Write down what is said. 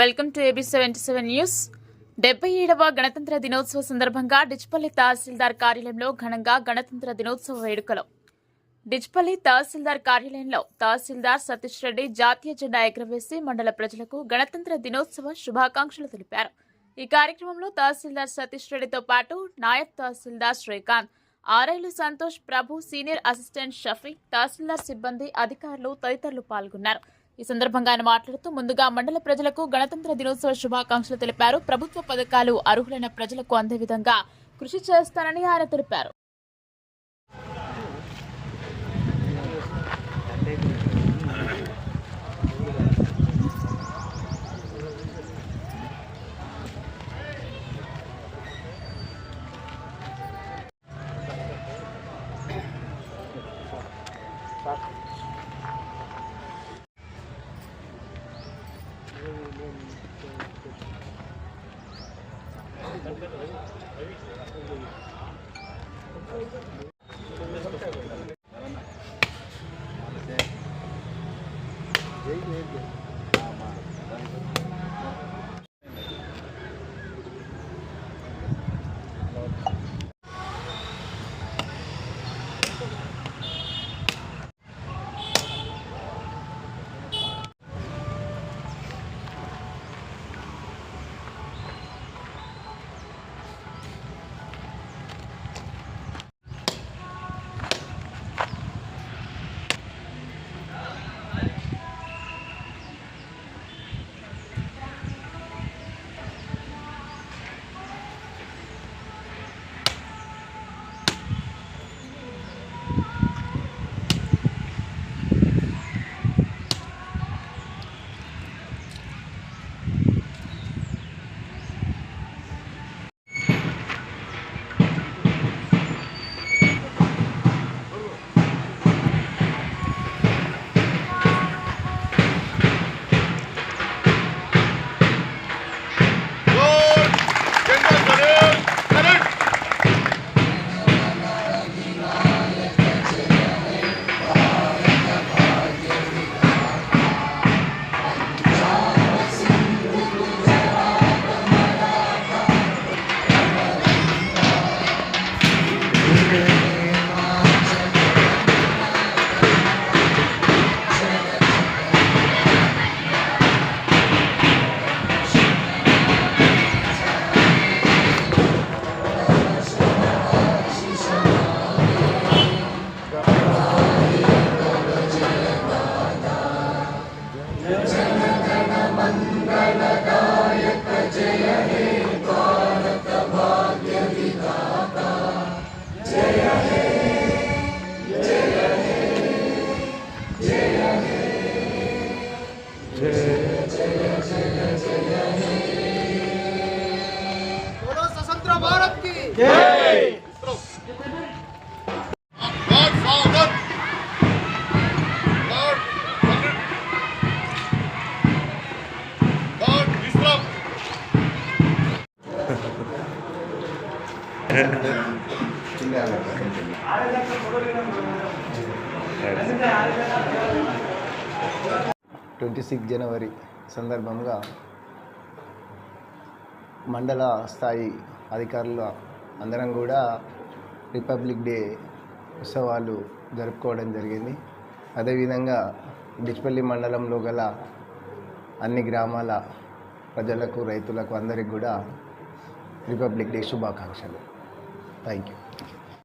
Welcome to AB77 news. 77వ గణతంత్ర దినోత్సవ సందర్భంగా డిచ్పల్లి తహసీల్దార్ కార్యాలయంలో ఘనంగా గణతంత్ర దినోత్సవ వేడుకలు. డిచ్పల్లి తహసీల్దార్ కార్యాలయంలో తహసీల్దార్ సతీష్ రెడ్డి జాతీయ జెండా ఎగురవేసి మండల ప్రజలకు గణతంత్ర దినోత్సవ శుభాకాంక్షలు తెలిపారు. ఈ కార్యక్రమంలో తహసీల్దార్ సతీష్ రెడ్డితో పాటు నాయబ్ తహసీల్దార్ శ్రీకాంత్, ఆర్ఐలు సంతోష్, ప్రభు, సీనియర్ అసిస్టెంట్ షఫీ, తహసీల్దార్ సిబ్బంది, అధికారులు తదితరులు పాల్గొన్నారు. ఈ సందర్భంగా ఆయన మాట్లాడుతూ ముందుగా మండల ప్రజలకు గణతంత్ర దినోత్సవ శుభాకాంక్షలు తెలిపారు. ప్రభుత్వ పథకాలు అర్హులైన ప్రజలకు అందే విధంగా కృషి చేస్తానని ఆయన తెలిపారు. भारत की जय। జనవరి సందర్భంగా మండల స్థాయి అధికారులు అందరం కూడా రిపబ్లిక్ డే ఉత్సవాలు జరుపుకోవడం జరిగింది. అదేవిధంగా డిచ్పల్లి మండలంలో గల అన్ని గ్రామాల ప్రజలకు, రైతులకు అందరికి కూడా రిపబ్లిక్ డే శుభాకాంక్షలు. Thank you.